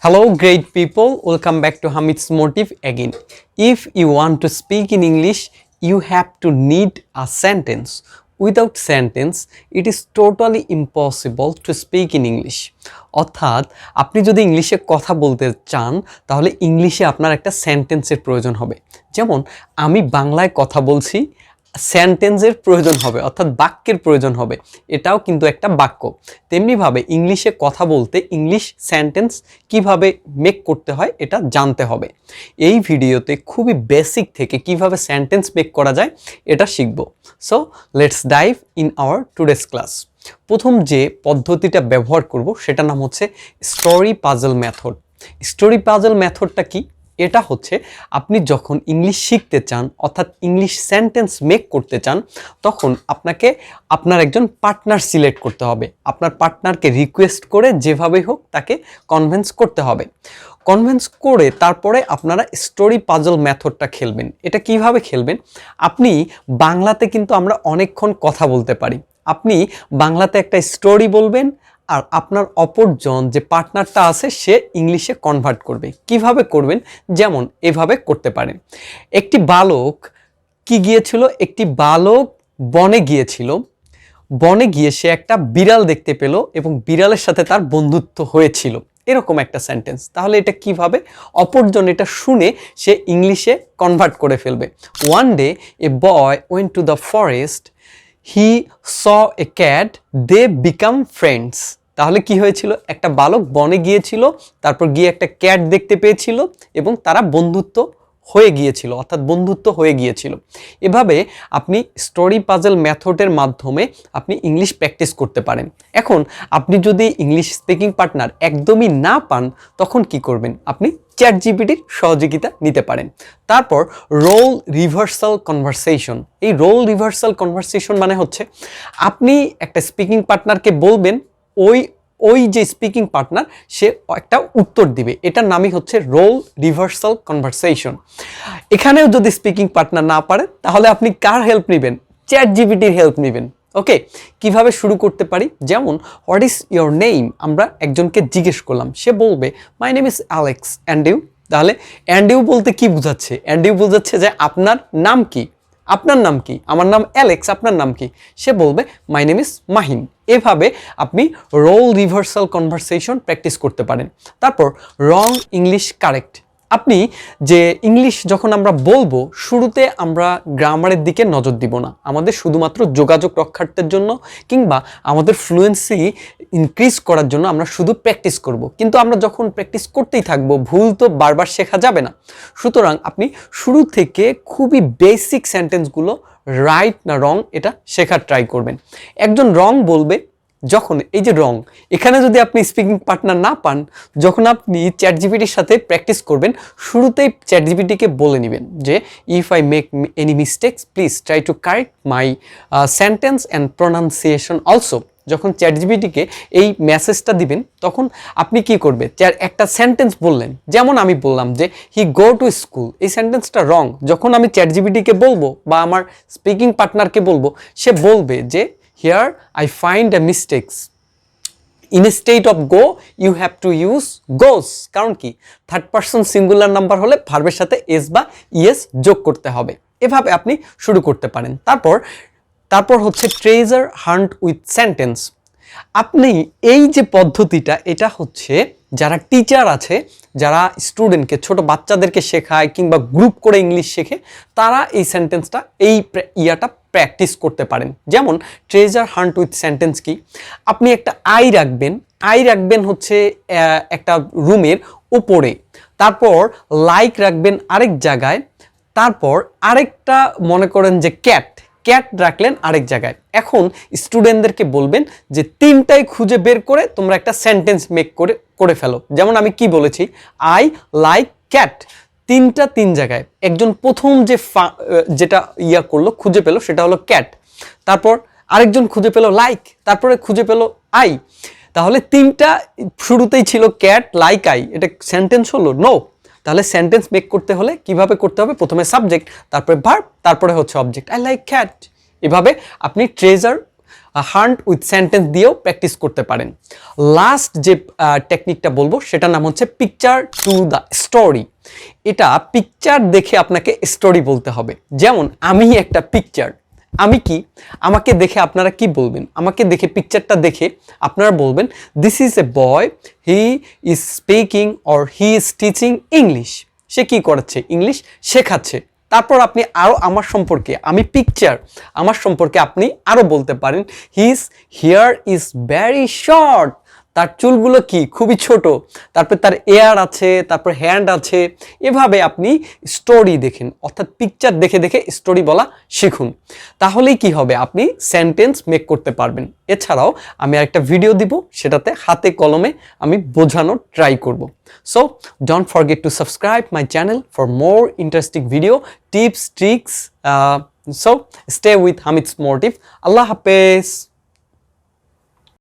Hello, great people. Welcome back to Hamid's Motive again. If you want to speak in English, you have to need a sentence. Without sentence, it is totally impossible to speak in English. অর্থাৎ আপনি যদি ইংলিশে কথা বলতে চান তাহলে ইংলিশে আপনার একটা সেন্টেন্সের প্রয়োজন হবে। যেমন আমি বাংলায় কথা বলছি, সেন্টেন্সের প্রয়োজন হবে অর্থাৎ বাক্যের প্রয়োজন হবে, এটাও কিন্তু একটা বাক্য। তেমনিভাবে ইংলিশে কথা বলতে ইংলিশ সেন্টেন্স কিভাবে মেক করতে হয় এটা জানতে হবে। এই ভিডিওতে খুবই বেসিক থেকে কিভাবে সেন্টেন্স মেক করা যায় এটা শিখব। So let's dive in our today's class. প্রথম যে পদ্ধতিটা ব্যবহার করব সেটার নাম হচ্ছে story puzzle method. Story puzzle মেথডটা কি? এটা হচ্ছে আপনি যখন ইংলিশ শিখতে চান অর্থাৎ ইংলিশ সেন্টেন্স মেক করতে চান তখন আপনাকে আপনার একজন পার্টনার সিলেক্ট করতে হবে। আপনার পার্টনারকে রিকোয়েস্ট করে যেভাবেই হোক তাকে কনভিন্স করতে হবে। কনভিন্স করে তারপরে আপনারা স্টোরি পাজল মেথডটা খেলবেন। এটা কিভাবে খেলবেন? আপনি বাংলাতে কিন্তু আমরা অনেকক্ষণ কথা বলতে পারি। আপনি বাংলাতে একটা স্টোরি বলবেন আর আপনার অপরজন যে পার্টনারটা আছে সে ইংলিশে কনভার্ট করবে। কিভাবে করবেন? যেমন এভাবে করতে পারেন। একটি বালক একটি বালক বনে গিয়েছিল। বনে গিয়ে সে একটা বিড়াল দেখতে পেল এবং বিড়ালের সাথে তার বন্ধুত্ব হয়েছিল, এরকম একটা সেন্টেন্স। তাহলে এটা কিভাবে? অপরজন এটা শুনে সে ইংলিশে কনভার্ট করে ফেলবে। One day a boy went to the forest, he saw a cat, they became friends. তাহলে কি হয়েছিল? একটা বালক বনে গিয়েছিল, তারপর গিয়ে একটা ক্যাট দেখতে পেয়েছিল এবং তারা বন্ধুত্ব হয়ে গিয়েছিল। এভাবে আপনি স্টোরি পাজল মেথডের মাধ্যমে আপনি ইংলিশ প্র্যাকটিস করতে পারেন। এখন আপনি যদি ইংলিশ স্পিকিং পার্টনার একদমই না পান তখন কি করবেন? আপনি চ্যাট জিপিটির সহযোগিতা নিতে পারেন। তারপর রোল রিভার্সাল কনভারসেশন। এই রোল রিভার্সাল কনভারসেশন মানে হচ্ছে আপনি একটা স্পিকিং পার্টনারকে বলবেন, ওই যে স্পিকিং পার্টনার সে একটা উত্তর দিবে। এটার নামই হচ্ছে রোল রিভার্সাল কনভারসেশন। এখানেও যদি স্পিকিং পার্টনার না পারে তাহলে আপনি কার হেল্প নেবেন? চ্যাট জিপিটির হেল্প নেবেন। ওকে, কিভাবে শুরু করতে পারি? যেমন হোয়াট ইজ ইয়োর নেম? আমরা একজনকে জিজ্ঞেস করলাম, সে বলবে my name is Alex, and you? তাহলে অ্যান্ড ইউ বলতে কি বোঝাচ্ছে? অ্যান্ড ইউ বোঝাচ্ছে যে আপনার নাম কি? আপনার নাম কি? আমার নাম অ্যালেক্স, আপনার নাম কি? সে বলবে মাই নেম ইজ মাহিন। এভাবে আপনি রোল রিভার্সাল কনভারসেশন প্র্যাকটিস করতে পারেন। তারপর রং ইংলিশ কারেক্ট। আপনি যে ইংলিশ যখন আমরা বলবো শুরুতে আমরা গ্রামারের দিকে নজর দিব না। আমাদের শুধুমাত্র যোগাযোগ রক্ষার্থের জন্য কিংবা আমাদের ফ্লুয়েন্সি ইনক্রিজ করার জন্য আমরা শুধু প্র্যাকটিস করব। কিন্তু আমরা যখন প্র্যাকটিস করতেই থাকবো, ভুল তো বারবার শেখা যাবে না। সুতরাং আপনি শুরু থেকে খুবই বেসিক সেন্টেন্সগুলো রাইট না রং এটা শেখার ট্রাই করবেন। একজন রং বলবে, যখন এই যে রং, এখানে যদি আপনি স্পিকিং পার্টনার না পান, যখন আপনি চ্যাট জিপিটির সাথে প্র্যাকটিস করবেন শুরুতেই চ্যাট জিপিটিকে বলে নেবেন যে if I make any mistakes please try to correct my sentence and pronunciation also. যখন চ্যাট জিপিটিকে এই মেসেজটা দিবেন তখন আপনি কি করবে? একটা সেন্টেন্স বললেন, যেমন আমি বললাম যে হি গো টু স্কুল, এই সেন্টেন্সটা রং। যখন আমি চ্যাট জিপিটিকে বলবো বা আমার স্পিকিং পার্টনারকে বলবো, সে বলবে যে here I find a mistakes. Instead of go, you have to use goes. কারণ কি? থার্ড পারসন সিঙ্গুলার নাম্বার হলে ভার্বের সাথে এস বা ইএস যোগ করতে হবে। এভাবে আপনি শুরু করতে পারেন। তারপর হচ্ছে ট্রেজার হান্ট উইথ সেন্টেন্স। আপনি এই যে পদ্ধতিটা, এটা হচ্ছে যারা টিচার আছে, যারা স্টুডেন্টকে, ছোট বাচ্চাদেরকে শেখায় কিংবা গ্রুপ করে ইংলিশ শেখে, তারা এই সেন্টেন্সটা প্র্যাকটিস করতে পারেন। যেমন ট্রেজার হান্ট উইথ সেন্টেন্স কি? আপনি একটা আই রাখবেন হচ্ছে একটা রুমের উপরে, তারপর লাইক রাখবেন আরেক জায়গায়, তারপর আরেকটা মনে করেন যে ক্যাট রাখলেন আরেক জায়গায়। এখন স্টুডেন্টদেরকে বলবেন যে তিনটাই খুঁজে বের করে তোমরা একটা সেন্টেন্স মেক করে ফেলো। যেমন আমি কি বলেছি, আই লাইক ক্যাট, তিন জায়গায়। একজন প্রথম যেটা করলো, খুঁজে পেলো, সেটা হলো ক্যাট। তারপর আরেকজন খুঁজে পেলো লাইক, তারপরে খুঁজে পেলো আই। তাহলে তিনটা শুরুতেই ছিল ক্যাট, লাইক, আই। এটা সেন্টেন্স হলো? নো। তাহলে সেন্টেন্স মেক করতে হলে কিভাবে করতে হবে? প্রথমে সাবজেক্ট, তারপরে ভার্ব, তারপরে হচ্ছে অবজেক্ট। I like cat. এভাবে আপনি ট্রেজার হান্ট উইথ সেন্টেন্স দিয়েও প্র্যাকটিস করতে পারেন। লাস্ট যে টেকনিকটা বলবো সেটার নাম হচ্ছে পিকচার টু দ্য স্টোরি। এটা পিকচার দেখে আপনাকে স্টোরি বলতে হবে। যেমন আমি একটা পিকচার, আমি কি, আমাকে দেখে আপনারা কি বলবেন? আমাকে দেখে, পিকচারটা দেখে আপনারা বলবেন this is a boy, he is speaking or he is teaching English. সে কি করাচ্ছে? ইংলিশ শেখাচ্ছে। তারপর আপনি আরও আমার সম্পর্কে, আমি পিকচার, আমার সম্পর্কে আপনি আরও বলতে পারেন his hair is very short, তার চুলগুলো কি খুবই ছোট, তারপর তার এয়ার আছে, তারপর হ্যান্ড আছে। এভাবে আপনি স্টোরি দেখেন, অর্থাৎ পিকচার দেখে দেখে স্টোরি বলা শিখুন। তাহলেই কি হবে, আপনি সেন্টেন্স মেক করতে পারবেন। এছাড়াও আমি আরেকটা ভিডিও দিব, সেটাতে হাতে কলমে আমি বোঝানোর ট্রাই করব। So don't forget to subscribe my channel for more interesting video, tips, tricks. So stay with Hamid sportive. আল্লাহ হাফেজ।